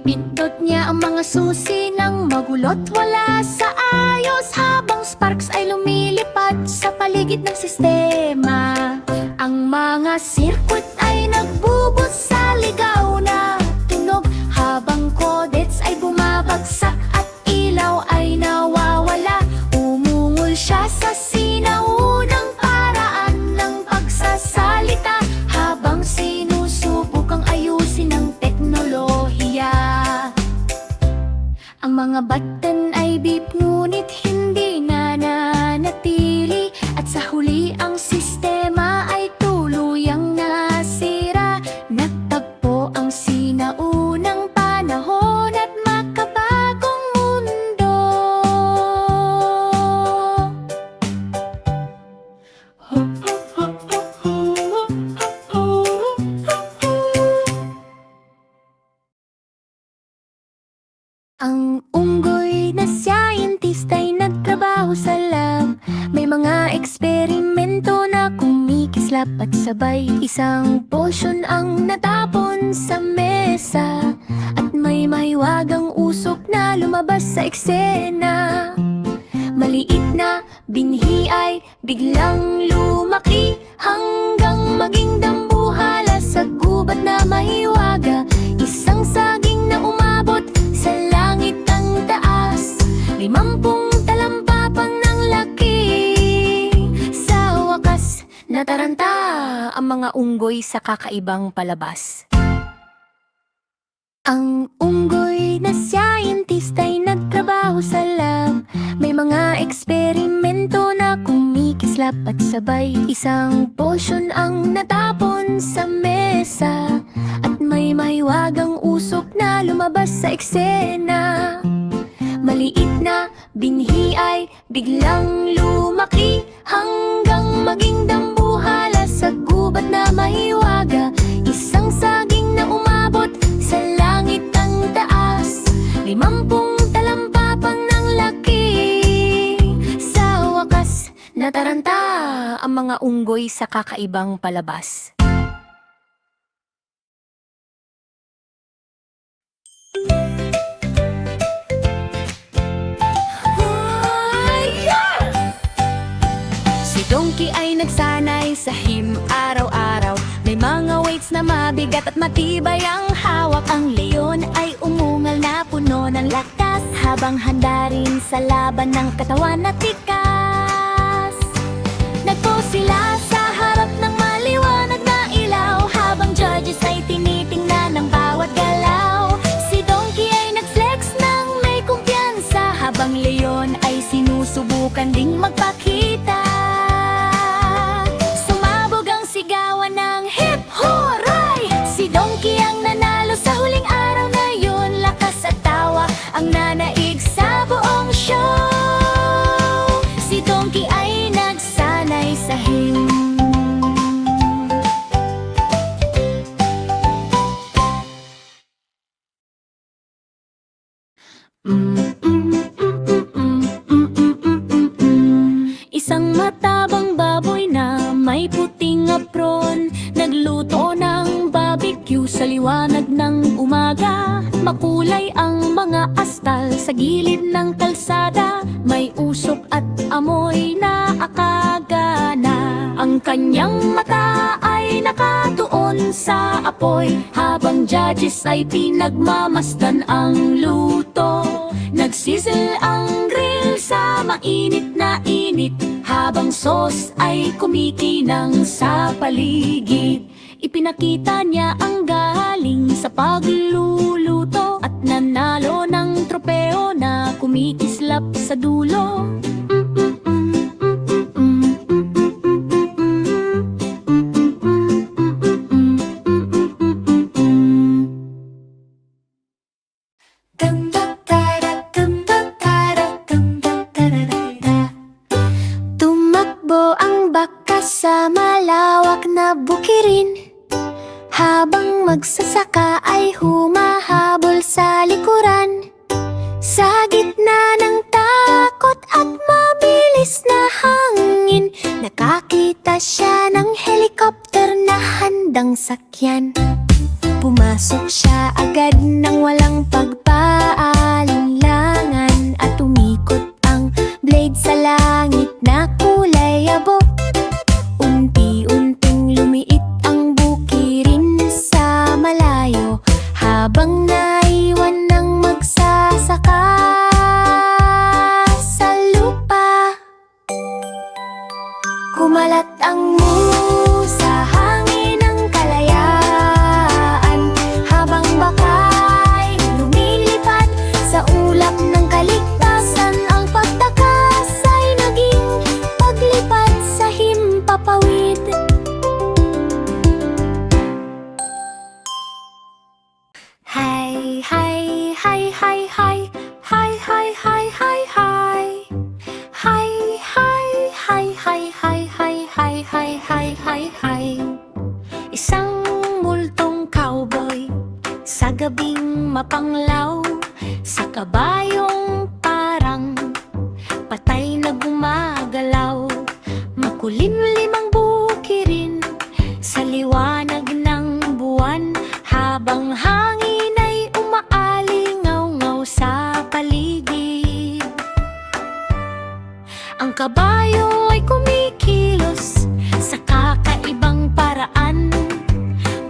Pinipindot niya ang mga susi ng magulot wala sa ayos, habang sparks ay lumilipad sa paligid ng sistema. Ang mga circuit ay nagbubot sa ligaw na tunog, habang codets ay bumabagsak at ilaw ay nawawala. Umungol siya sa sinaunang paraan ng pagsasalita, habang sinusubukang ayusin ang teknolohiya. Ang mga button ay beep ngunit hindi nananatili, at sa huli ang sistema ay tuluyang nasira. Nagtagpo ang sinaunang panahon at makabagong mundo. Ang unggoy na scientist ay nagtrabaho sa lab. May mga eksperimento na kumikislap at sabay. Isang potion ang natapon sa mesa, at may mahiwagang usok na lumabas sa eksena. Maliit na binhi ay biglang lumaki, hanggang maging dambuhala sa gubat na mahiwaga. Isang saging na umabot sa langit ang taas, 50 talampapang ng laki. Sa wakas, nataranta ang mga unggoy sa kakaibang palabas. Ang unggoy na scientist ay nagtrabaho sa lab. May mga eksperimento na kumikislap at sabay. Isang potion ang natapon sa mesa, at may mahiwagang usok na lumabas sa eksena. Maliit na binhi ay biglang lumaki, hanggang maging dambuhala sa gubat na mahiwaga. Isang saging na umabot sa langit ang taas, 50 talampapang ng laki. Sa wakas, nataranta ang mga unggoy sa kakaibang palabas. Si Donkey ay nagsanay sa him araw-araw. May mga weights na mabigat at matibay ang hawak. Ang leon ay umungal na puno ng lakas, habang handa rin sa laban ng katawan na tikas. Nagpo sila sa harap ng maliwanag na ilaw, habang judges ay tinitingnan ng bawat galaw. Si Donkey ay nag-flex ng may kumpiyansa, habang leon ay sinusubukan ding magpakita. Sumabog ang sigawan ng hip hooray! Si Donkey ang nanalo sa huling araw na yun. Lakas at tawa ang nanaig sa buong show. Si Donkey ay nagsanay sa him. Isang matabang baboy na may puting apron, nagluto ng barbecue sa liwanag ng umaga. Makulay ang mga astal sa gilid ng kalsada, may usok at amoy na akagana. Ang kanyang mata ay nakatuon sa apoy, habang judges ay pinagmamasdan ang luto. Nagsisil ang grill sa mainit na init, habang sauce ay kumikinang sa paligid. Ipinakita niya ang galing sa pagluluto, at nanalo ng tropeo na kumikislap sa dulo. Tumakbo ang baka sa malawak na bukirin, habang magsasaka ay humahabol sa likuran. Sa gitna ng takot at mabilis na hangin, nakakita siya ng helicopter na handang sakyan. Pumasok siya agad nang walang pagpaalinlangan, at umikot ang blade sa langit na kulay abo. Unti-unting lumiit ang bukirin sa malayo, habang naiwan ng magsasaka sa lupa. Kumalat ang musa, hangin ng kalayaan, habang bakay lumilipad sa ulap ng kaligtasan. Ang pagtakas ay naging paglipad sa himpapawid. Hay, hay, hay, hay, hay, hay, hay, hay, hay, hay. Hay, hay, hay, hay, hay, hay, hay, hay, hay, hay, hay. Isang multong cowboy sa gabing mapanglaw, sa kabayong parang patay na gumagalaw. Makulimlim ang bukirin sa liwanag ng buwan, habang hangin ay umaalingaw-ngaw sa paligid. Ang kabayo ay kumikilos sa kakaibang paraan,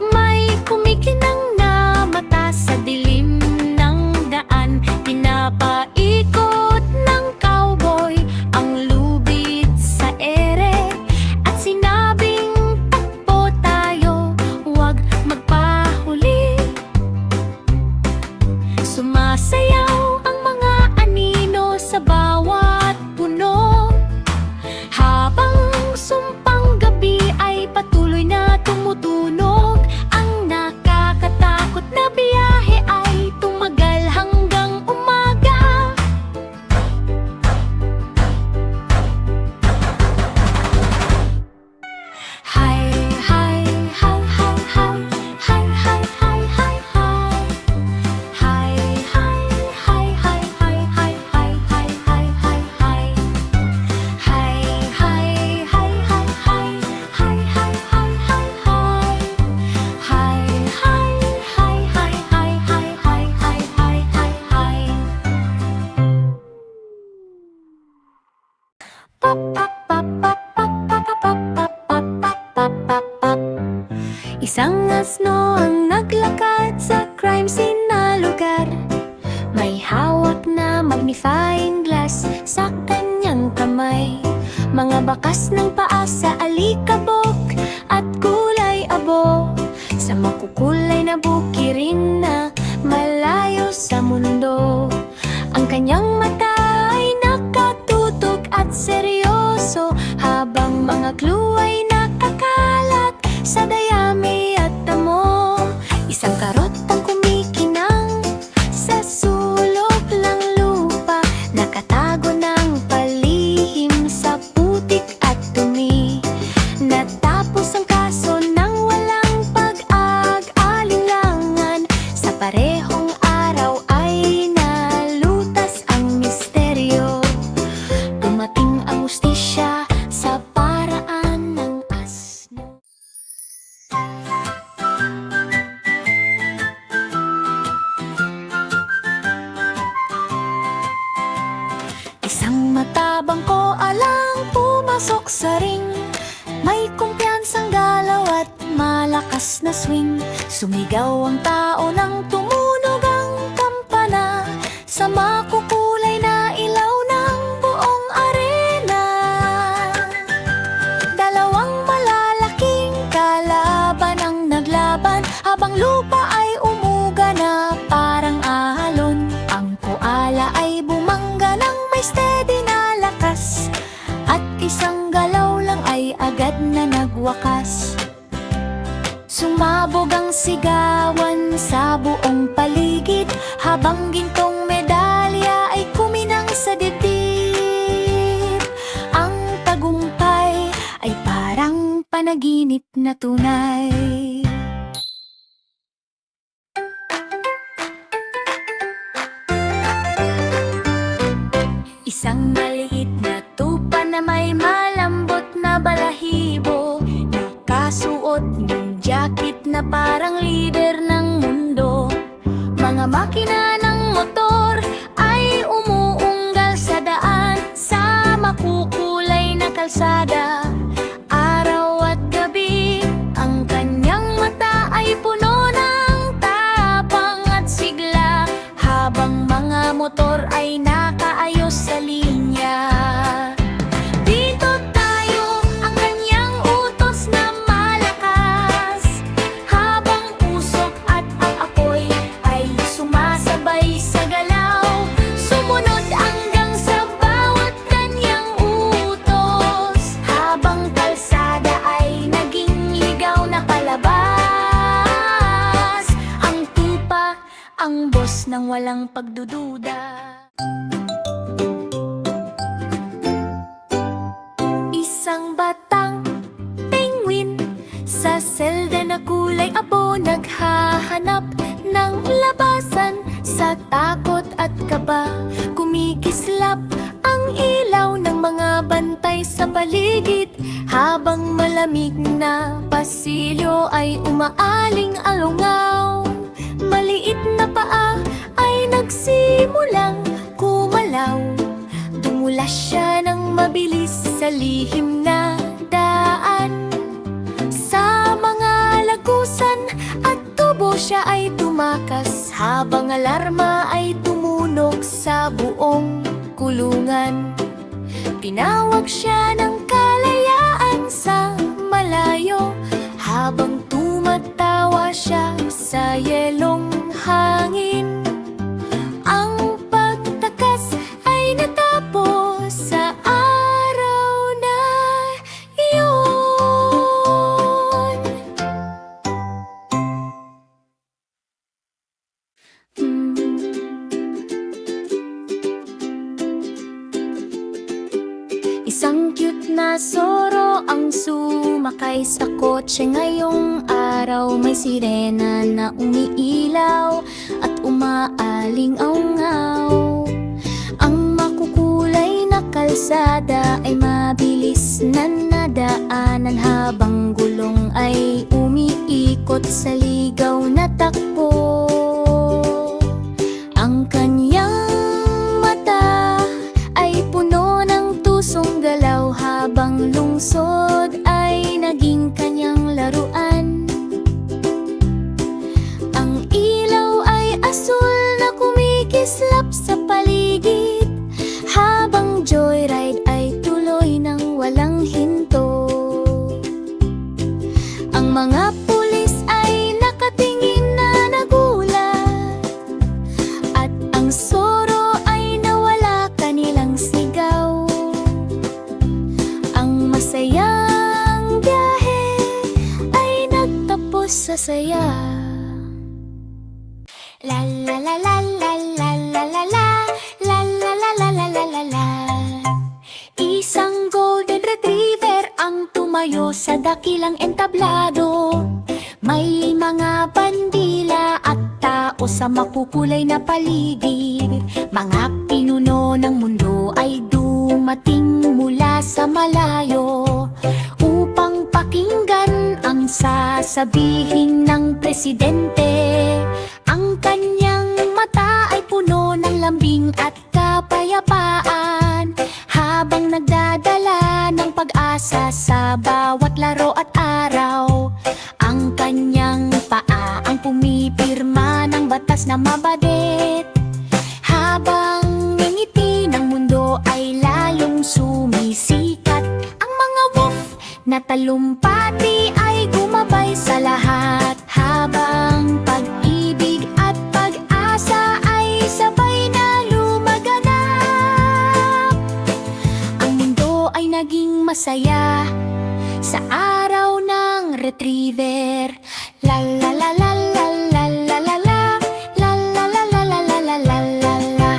may kumikinang na mata sa dilim ng daan. Pinapaikot ng cowboy ang lubid sa ere, at sinabing takbo tayo, huwag magpahuli. Sumasayaw ang mga anino sa bawat puno, habang sumpang gabi ay patuloy na tumutunog. Ang nakakatakot na biyahe ay tumagal hanggang umaga. Hay, hay, hay, hay, hay, hay, hay, hay, hay, hay. Hay, hay, hay, hay, hay, hay, hay, hay, hay, hay, hay. Hay, hay, hay, hay, hay, hay, hay, hay, hay, hay. Hay, hay, hay, hay, hay, hay, hay, hay, hay, hay. Pop, pop, pop, pop, pop, pop, pop, pop, pop, pop, pop, pop, pop. Isang asno ang naglakad sa crime scene na lugar. May hawak na magnifying glass sa kanyang kamay, mga bakas ng paa sa alikabok at kulay abo, sa makukulay na bukirin na malayo sa mundo. Ang kanyang mata ay nakatutok at seryoso, habang mga clue ay nakakalat sa dayami at damo. Isang karot ang kumikinang sa sulok ng lupa, nakatago ng palihim sa putik at dumi. Natapos ang kaso ng walang pag-ag-alinlangan, sa parehong araw ay nalutas ang misteryo. Dumating ang hustisya sa paraan ng asno. Isang matabang koalang pumasok sa ring, may kumpiyansang galaw at malakas na swing. Sumigaw ang tao nang tumunog ang kampana, sa makukulay na ilaw ng buong arena. Dalawang malalaking kalaban ang naglaban, habang lupa ay umuga na parang alon. Ang koala ay bumangga ng may steady na lakas, at isang galaw lang ay agad na nagwakas. Sumabog ang sigawan sa buong paligid, habang gintong medalya ay kuminang sa dibdib. Ang tagumpay ay parang panaginip na tunay. Isang maliit na tupa na may malambot na balahibo, nakasuot ng jacket na parang leader ng ang boss ng walang pagdududa. Isang batang penguin sa selda na kulay abo, naghahanap ng labasan. Sa takot at kaba, kumikislap ang ilaw ng mga bantay sa paligid. Habang malamig na pasilyo ay umaaling alungaw. Maliit na paa ay nagsimulang kumalaw. Dumula siya ng mabilis sa lihim na daan. Sa mga lagusan at tubo siya ay tumakas, habang alarma ay tumunog sa buong kulungan. Tinawag siya ng kalayaan sa malayo, habang tumatawa siya sa yelong hangin. Ang pagtakas ay natapos sa araw na iyon. Isang cute na soro ang sumakay sa kotse ngayong araw. May sirena na umiilaw at umaaling-aungaw. Ang makukulay na kalsada ay mabilis na nadaanan, habang gulong ay umiikot sa ligaw na takbo. Ang kanyang mata ay puno ng tusong galaw, habang lungsod ay naging kanyang laruan. Ang ilaw ay asul na kumikislap sa paligid, habang joyride ay tuloy ng walang hinto. Ang mga pulis ay nakatingin na nagulat, at ang soro ay nawala kanilang sigaw. Ang masayang biyahe ay nagtapos sa saya. La la la la la la la la la la la la la la la la la. Isang golden retriever ang tumayo sa dakilang entablado. May mga bandila at tao sa makukulay na paligid. Mga pinuno ng mundo ay dumating mula sa malayo, upang pakinggan ang sasabihin ng presidente. Ang kanyang mata ay puno ng lambing at kapayapaan, habang nagdadala ng pag-asa sa bawat laro at araw. Ang kanyang paa ang pumipirma ng batas na mabadet, habang ngiti ng mundo ay lalong sumisikat. Ang mga wolf na talumpati ay gumabay sa lahat, habang pag-ibig at pag-asa ay sabay na lumaganap. Ang mundo ay naging masaya sa araw ng retriever. La la la la la la la la la la la la la la la la la la la.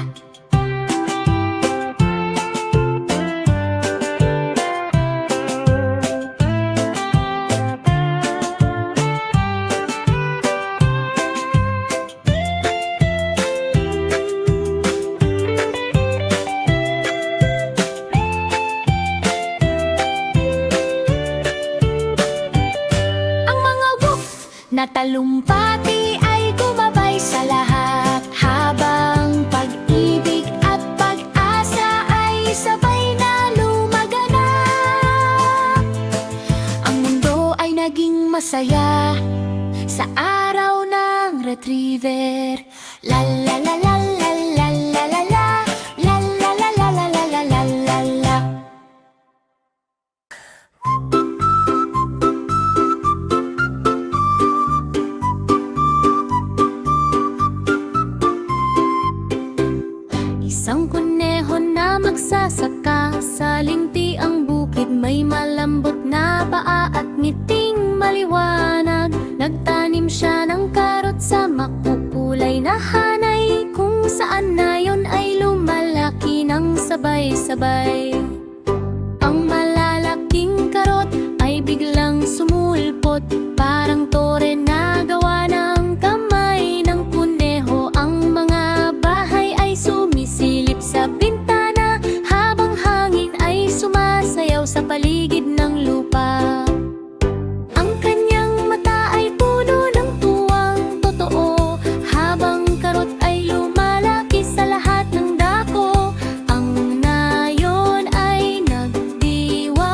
Na talumpati ay gumabay sa lahat, habang pag-ibig at pag-asa ay sabay na lumaganap. Ang mundo ay naging masaya sa araw ng retriever. La la la la la la la la la la la la la la la la la la. Isang kuneho na magsasaka sa linti ang bukid, may malambot na paa at ngiting maliwanag. Nagtanim siya ng karot sa makukulay na hana. saan na yun ay lumalaki ng sabay-sabay. Ang malalaking karot ay biglang sumulpot, parang tore na gawa ng kamay ng kuneho. Ang mga bahay ay sumisilip sa bintana, habang hangin ay sumasayaw sa paligid ng lupa. Ang kanyang mata ay puno ng tuwang totoo, habang karot ay lumalaki sa lahat ng dako. Ang nayon ay nagdiwang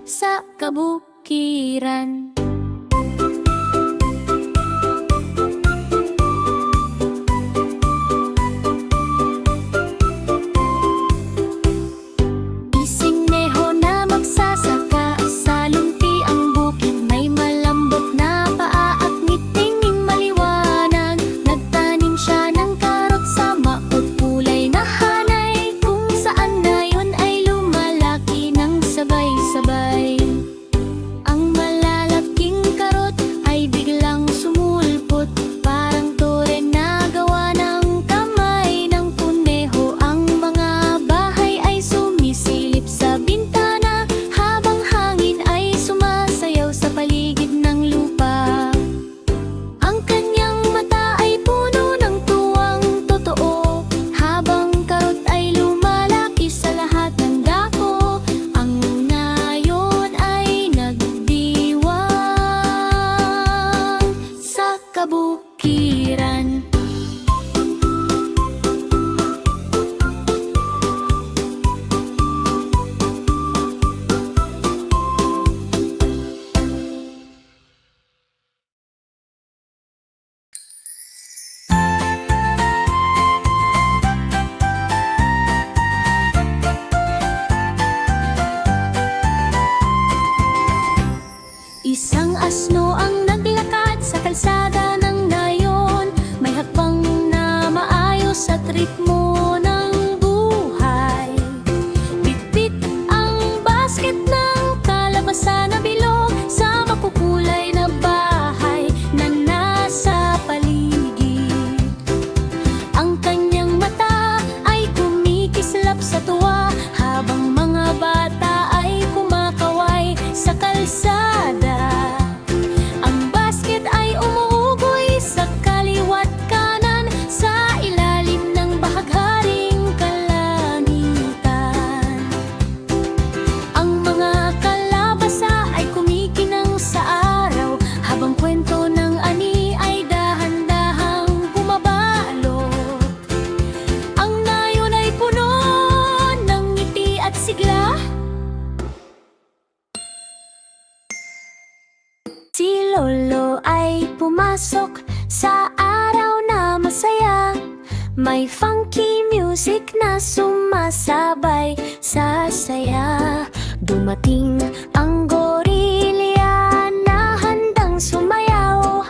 sa kabukiran. Ising neho na magsasaka sa lunti ang bukid, may malambot na paa at ngiting maliwanag. Nagtanim siya ng karot sa makulay na hanay, kung saan na yun ay lumalaki ng sabay-sabay. Ang malalaking karot ay biglang sumulpot, parang tore na gawa ng kamay ng kuneho. Ang mga bahay ay sumisilip sa bintana, habang hangin ay sumasayaw sa paligid ng lupa. Ang kanyang mata ay puno ng tuwang totoo, habang karot ay lumalaki sa lahat ng dako. Ang nayon ay nagdiwang sa kabukiran. Isang asno ang naglakad sa kalsada ng nayon, may hakbang na maayos at ritmo ng buhay. Bitbit ang basket ng kalabasa na bilog sa makukulay na bahay na nasa paligid. Ang kanyang mata ay kumikislap sa tuwa, habang mga bata ay kumakaway sa kalsada. Ang basket ay umuugoy sa kaliwat kanan, sa ilalim ng bahagharing kalangitan. Ang mga kalabasa ay kumikinang sa araw, habang kwento ng ani ay dahan-dahang bumabalot. Ang nayon ay puno ng ngiti at sigla. Si Lolo ay pumasok sa araw na masaya, may funky music na sumasabay sa saya. Dumating ang gorilya na handang sumayaw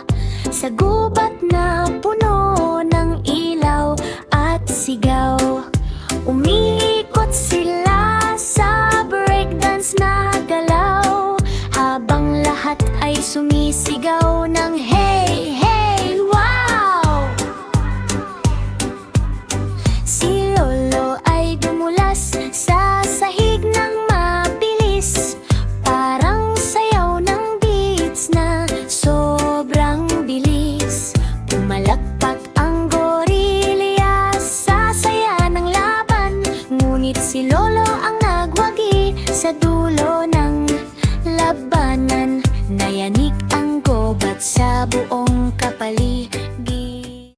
sa gubat na puno ng ilaw at sigaw. Umiikot sila sa breakdance na galaw, habang lahat ay sumisigaw ng hey, hey, wow! Si Lolo ay dumulas sa sahig ng mabilis, parang sayaw ng beats na sobrang bilis. Pumalakpak ang gorilya sa saya ng laban, ngunit si Lolo ang nagwagi sa dulo ng laban.